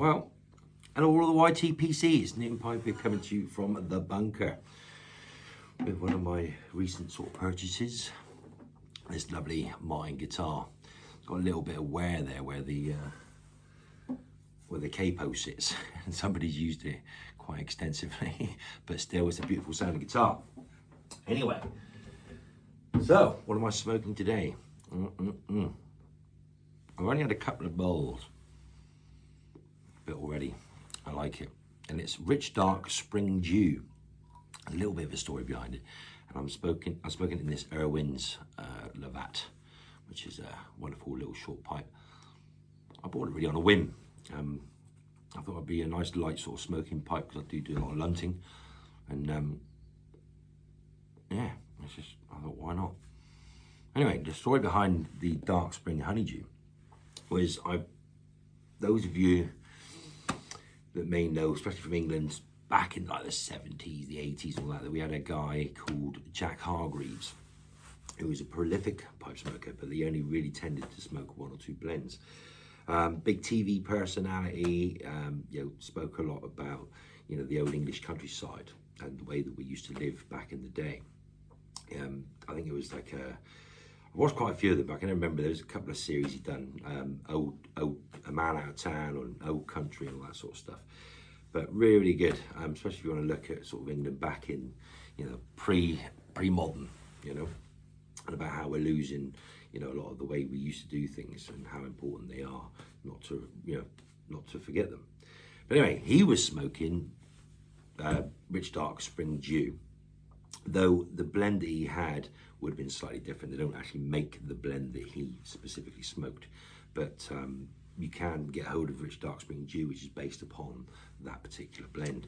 Well, hello all the YTPCs, Nick and Piper coming to you from the bunker with one of my recent sort of purchases. This lovely Martin guitar. It's got a little bit of wear there where the capo sits, and somebody's used it quite extensively, but still it's a beautiful sounding guitar. Anyway, so what am I smoking today? I've only had a couple of bowls, but already I like it. And it's Rich Dark Spring Dew. A little bit of a story behind it. And I'm smoking in this Irwin's Lovat, which is a wonderful little short pipe. I bought it really on a whim. I thought it'd be a nice light sort of smoking pipe because I do a lot of lunting. And yeah, it's just, I thought, why not? Anyway, the story behind the Dark Spring Honeydew was those of you that may know, especially from England, back in like the 70s, the 80s, all that we had a guy called Jack Hargreaves, who was a prolific pipe smoker, but he only really tended to smoke one or two blends. Big TV personality, spoke a lot about, the old English countryside and the way that we used to live back in the day. I think it was like I watched quite a few of them, but I can remember there was a couple of series he'd done, A Man Out of Town or Old Country and all that sort of stuff. But really, really good, especially if you want to look at sort of England back in, pre-modern, and about how we're losing, a lot of the way we used to do things and how important they are, not to forget them. But anyway, he was smoking Rich Dark Spring Dew, though the blend that he had would have been slightly different. They don't actually make the blend that he specifically smoked, but you can get hold of Rich Dark Spring Dew, which is based upon that particular blend.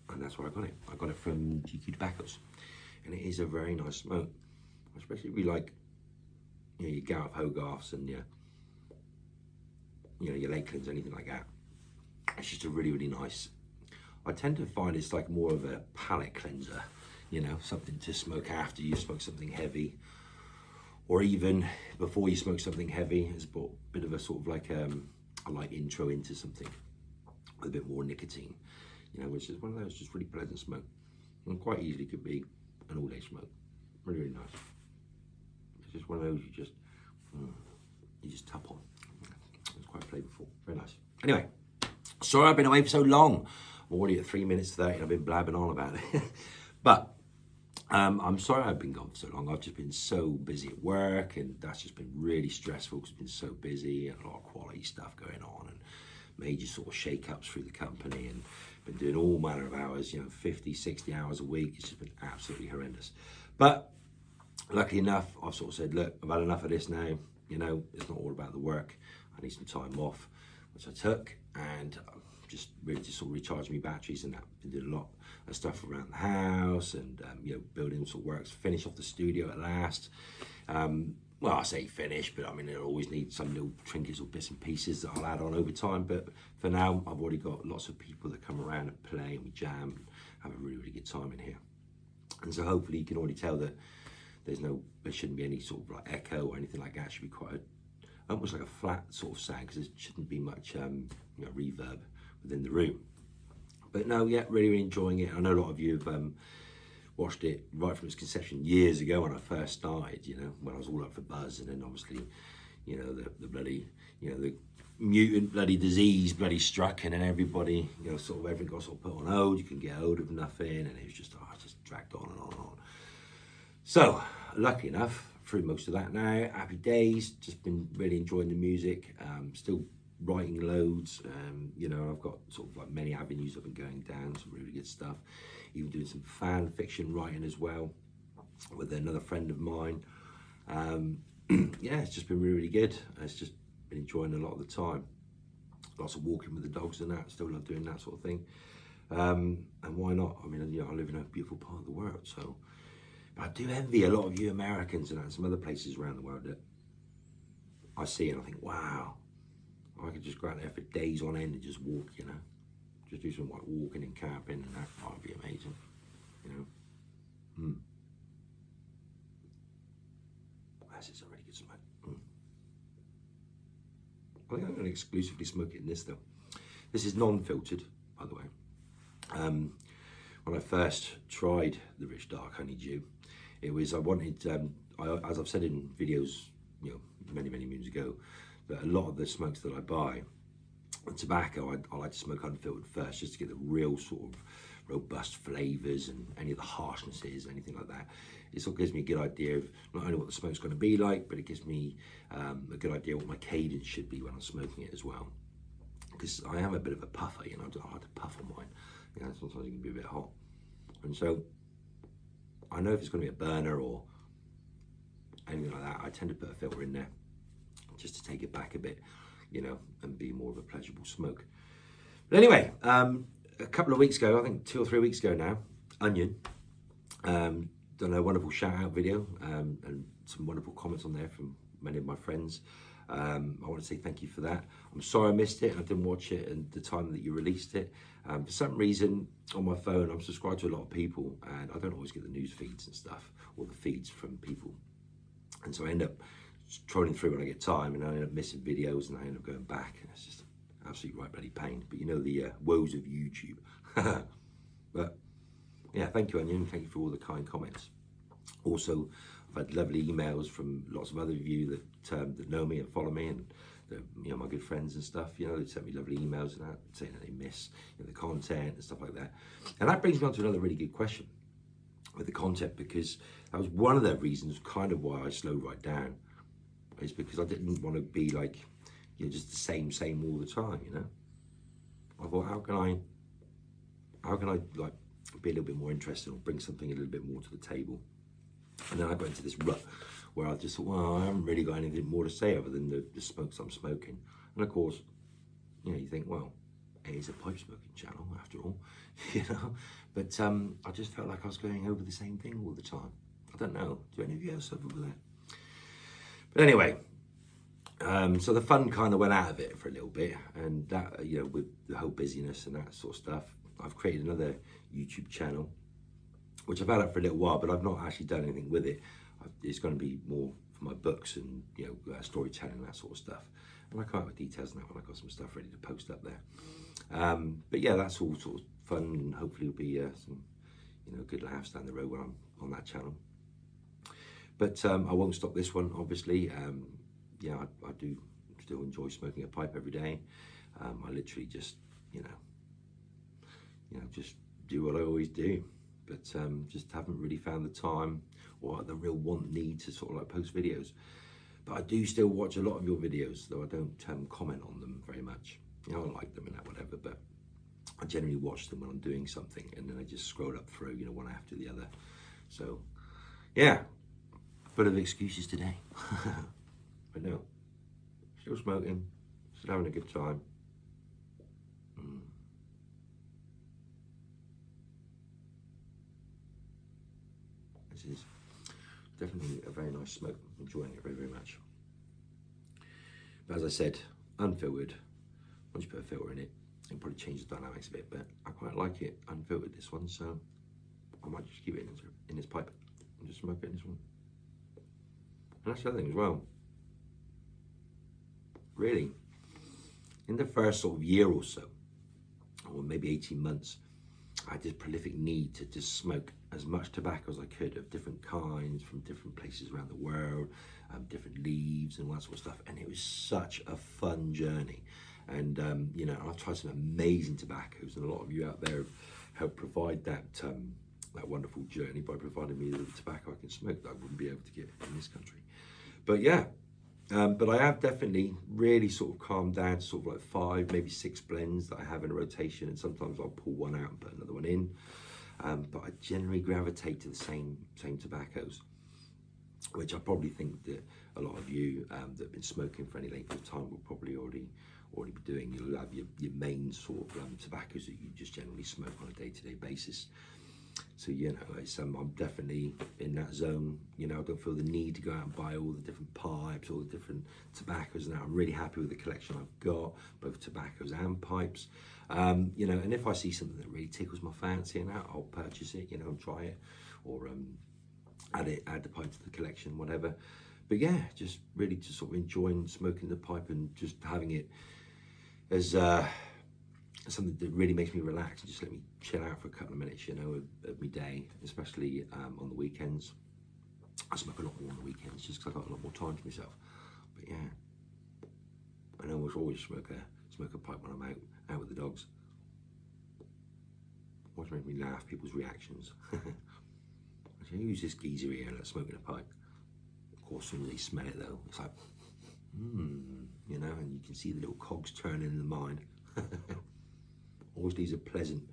And that's where I got it. I got it from GQ Tobaccos. And it is a very nice smoke, especially if you like, your Gawith Hoggarths and your Lakelands, anything like that. It's just a really, really nice. I tend to find it's like more of a palate cleanser, something to smoke after you smoke something heavy, or even before you smoke something heavy. It's a bit of a sort of like a light intro into something with a bit more nicotine, which is one of those just really pleasant smoke, and quite easily could be an all-day smoke. Really, really nice. It's just one of those you just tap on. It's quite flavorful, very nice. Anyway, sorry I've been away for so long. I'm already at 3 minutes 30 and I've been blabbing on about it. But I'm sorry I've been gone for so long. I've just been so busy at work, and that's just been really stressful because it's been so busy and a lot of quality stuff going on and major sort of shake-ups through the company, and been doing all manner of hours, 50, 60 hours a week. It's just been absolutely horrendous. But luckily enough, I've sort of said, look, I've had enough of this now. It's not all about the work. I need some time off, which I took, and just really to sort of recharge my batteries, and that. Been doing a lot of stuff around the house and building sort of works, finish off the studio at last. Well, I say finish, but I mean it'll always need some little trinkets or bits and pieces that I'll add on over time. But for now, I've already got lots of people that come around and play and we jam and have a really, really good time in here. And so hopefully you can already tell that there shouldn't be any sort of like echo or anything like that. It should be quite almost like a flat sort of sound, because there shouldn't be much reverb within the room. But no, yeah, really, really enjoying it. I know a lot of you have watched it right from its conception years ago when I first started, when I was all up for buzz, and then obviously, the bloody, the mutant bloody disease bloody struck, and then everybody, sort of everything got sort of put on hold. You can get hold of nothing, and it was just, just dragged on and on and on. So, lucky enough, through most of that now, happy days, just been really enjoying the music, still writing loads. I've got sort of like many avenues I've been going down, some really good stuff, even doing some fan fiction writing as well with another friend of mine. Yeah, it's just been really, really good. It's just been enjoying a lot of the time. Lots of walking with the dogs and that, still love doing that sort of thing. And why not? I mean, I live in a beautiful part of the world, so. But I do envy a lot of you Americans and some other places around the world that I see and I think, wow, I could just go out there for days on end and just walk, just do some like walking and camping, and that might be amazing, This is a really good smoke. I think I'm going to exclusively smoke it in this though. This is non-filtered, by the way. When I first tried the Rich Dark Honeydew, it was, I wanted, as I've said in videos, you know, many moons ago, that a lot of the smokes that I buy, tobacco, I like to smoke unfiltered first, just to get the real sort of robust flavours and any of the harshnesses, anything like that. It sort of gives me a good idea of not only what the smoke's going to be like, but it gives me a good idea what my cadence should be when I'm smoking it as well. Because I am a bit of a puffer, you know, I like to puff on mine. You know, sometimes it can be a bit hot. And so I know if it's going to be a burner or anything like that, I tend to put a filter in there just to take it back a bit, you know, and be more of a pleasurable smoke. But anyway, a couple of weeks ago, I think 2 or 3 weeks ago now, Onion done a wonderful shout out video and some wonderful comments on there from many of my friends. I want to say thank you for that. I'm sorry I missed it. I didn't watch it at the time that you released it. For some reason on my phone, I'm subscribed to a lot of people and I don't always get the news feeds and stuff or the feeds from people. And so I end up trolling through when I get time and I end up missing videos and I end up going back. And it's just absolutely right bloody pain. But you know the woes of YouTube. But yeah, thank you, Onion. Thank you for all the kind comments. Also, I've had lovely emails from lots of other of you that know me and follow me and you know, my good friends and stuff. You know, they sent me lovely emails and that, saying that they miss, you know, the content and stuff like that. And that brings me on to another really good question with the content, because that was one of the reasons kind of why I slowed right down, is because I didn't want to be like, you know, just the same all the time, you know. I thought, how can I like be a little bit more interested or bring something a little bit more to the table? And then I got into this rut where I just thought, well, I haven't really got anything more to say other than the smokes I'm smoking. And of course, you know, you think, well, it is a pipe smoking channel after all, you know. But I just felt like I was going over the same thing all the time. I don't know. Do any of you else suffer with that? But anyway, so the fun kind of went out of it for a little bit, and that, you know, with the whole busyness and that sort of stuff, I've created another YouTube channel, which I've had up for a little while, but I've not actually done anything with it. It's going to be more for my books and, you know, storytelling and that sort of stuff. And I come out with details on that when I've got some stuff ready to post up there. But yeah, that's all sort of fun, and hopefully it'll be some, you know, good laughs down the road when I'm on that channel. But I won't stop this one, obviously. Yeah, I do still enjoy smoking a pipe every day. I literally just, you know, just do what I always do. But just haven't really found the time or the real need to sort of like post videos. But I do still watch a lot of your videos, though I don't comment on them very much. You know, I like them and that, whatever, but I generally watch them when I'm doing something, and then I just scroll up through, you know, one after the other. So, yeah, a bit of excuses today. But no, still smoking, still having a good time. This is definitely a very nice smoke. I'm enjoying it very much. But as I said, unfiltered. Once you put a filter in it, it'll probably change the dynamics a bit, but I quite like it unfiltered, this one, so I might just keep it in this pipe and just smoke it in this one. And that's the other thing as well. Really, in the first sort of year or so, or maybe 18 months, I had this prolific need to just smoke as much tobacco as I could of different kinds from different places around the world, different leaves and all that sort of stuff. And it was such a fun journey. And, you know, I've tried some amazing tobaccos, and a lot of you out there have helped provide that that wonderful journey by providing me with the tobacco I can smoke that I wouldn't be able to get in this country. But yeah, but I have definitely really sort of calmed down to sort of like 5, maybe 6 blends that I have in a rotation, and sometimes I'll pull one out and put another one in. But I generally gravitate to the same tobaccos, which I probably think that a lot of you that have been smoking for any length of time will probably already be doing. You'll have your main sort of tobaccos that you just generally smoke on a day-to-day basis. So, you know, it's, I'm definitely in that zone. You know, I don't feel the need to go out and buy all the different pipes, all the different tobaccos. Now, I'm really happy with the collection I've got, both tobaccos and pipes. You know, and if I see something that really tickles my fancy and that, I'll purchase it, you know, and try it, or add the pipe to the collection, whatever. But yeah, just really just sort of enjoying smoking the pipe and just having it as something that really makes me relax and just let me chill out for a couple of minutes, you know, of my day, especially on the weekends. I smoke a lot more on the weekends just because I've got a lot more time to myself. But yeah, I always smoke a pipe when I'm out with the dogs. Always makes me laugh, people's reactions. Who's this geezer here that's smoking a pipe? Of course, as soon as they smell it though, it's like, you know, and you can see the little cogs turning in the mind. Always leaves a pleasant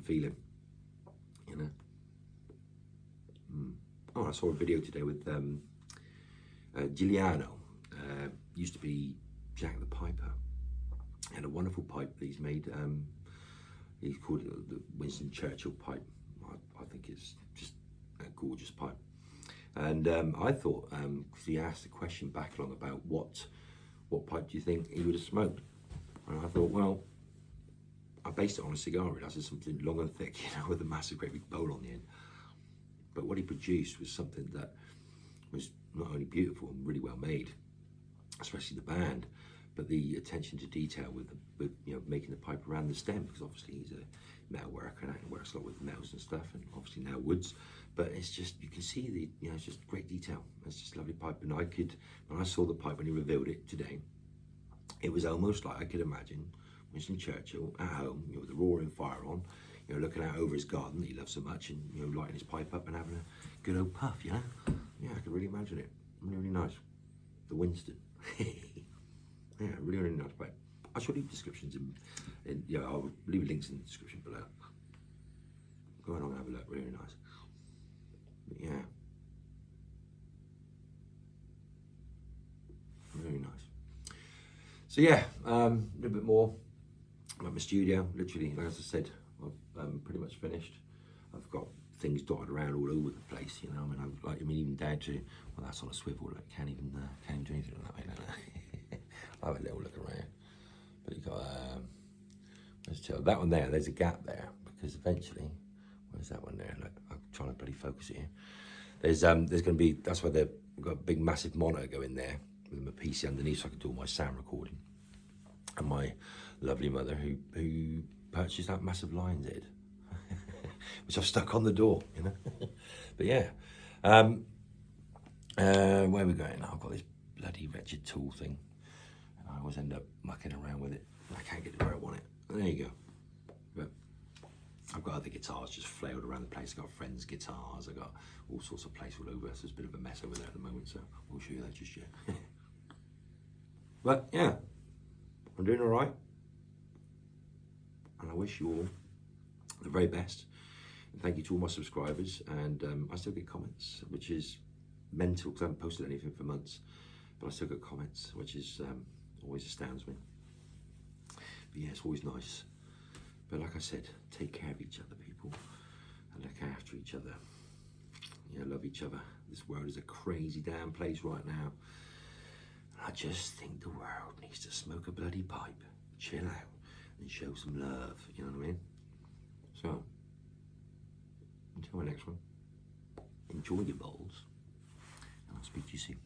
feeling, you know. Oh, I saw a video today with Giulliano. Used to be Jack the Piper. Had a wonderful pipe that he's made. He's called it the Winston Churchill pipe. I think it's just a gorgeous pipe. And I thought, because he asked a question back along about what pipe do you think he would have smoked? And I thought, well, I based it on a cigar. It has something long and thick, you know, with a massive, great big bowl on the end. But what he produced was something that was not only beautiful and really well made, especially the band, but the attention to detail with you know, making the pipe around the stem, because obviously he's a metal worker and he works a lot with metals and stuff, and obviously now woods. But it's just, you can see the, you know, it's just great detail. It's just a lovely pipe. And when I saw the pipe when he revealed it today, it was almost like I could imagine Winston Churchill at home, you know, with the roaring fire on, you know, looking out over his garden that he loves so much, and you know, lighting his pipe up and having a good old puff, you know. Yeah, I could really imagine it. Really, really nice. The Winston. Yeah, really, really nice pipe. I shall leave descriptions in yeah, I'll leave links in the description below. Go on and have a look. Really, really nice. But yeah, really nice. So yeah, a little bit more about my studio. Literally, like as I said, I've pretty much finished. I've got things dotted around all over the place, you know. I mean, even down to, well, that's on a swivel. Like, can't even do anything that way. No. I'll have a little look around. But you got let's tell that one there. There's a gap there because eventually, where's that one there? Look, I'm trying to bloody focus it here. There's going to be, that's why we've got a big massive monitor going there with my PC underneath, so I can do all my sound recording. And my lovely mother who purchased that massive lion's head, which I've stuck on the door, you know. But yeah, where are we going? I've got this bloody wretched tool thing. I always end up mucking around with it. I can't get it where I want it. There you go. But I've got other guitars just flailed around the place. I've got friends' guitars. I've got all sorts of place all over. So it's a bit of a mess over there at the moment. So I'll show you that just yet. But yeah, I'm doing all right. And I wish you all the very best. And thank you to all my subscribers. And I still get comments, which is mental because I haven't posted anything for months. But I still get comments, which is always astounds me. But yeah, it's always nice. But like I said, take care of each other, people, and look after each other. You know, love each other. This world is a crazy damn place right now. And I just think the world needs to smoke a bloody pipe, chill out, and show some love. You know what I mean? So, until my next one, enjoy your bowls, and I'll speak to you soon.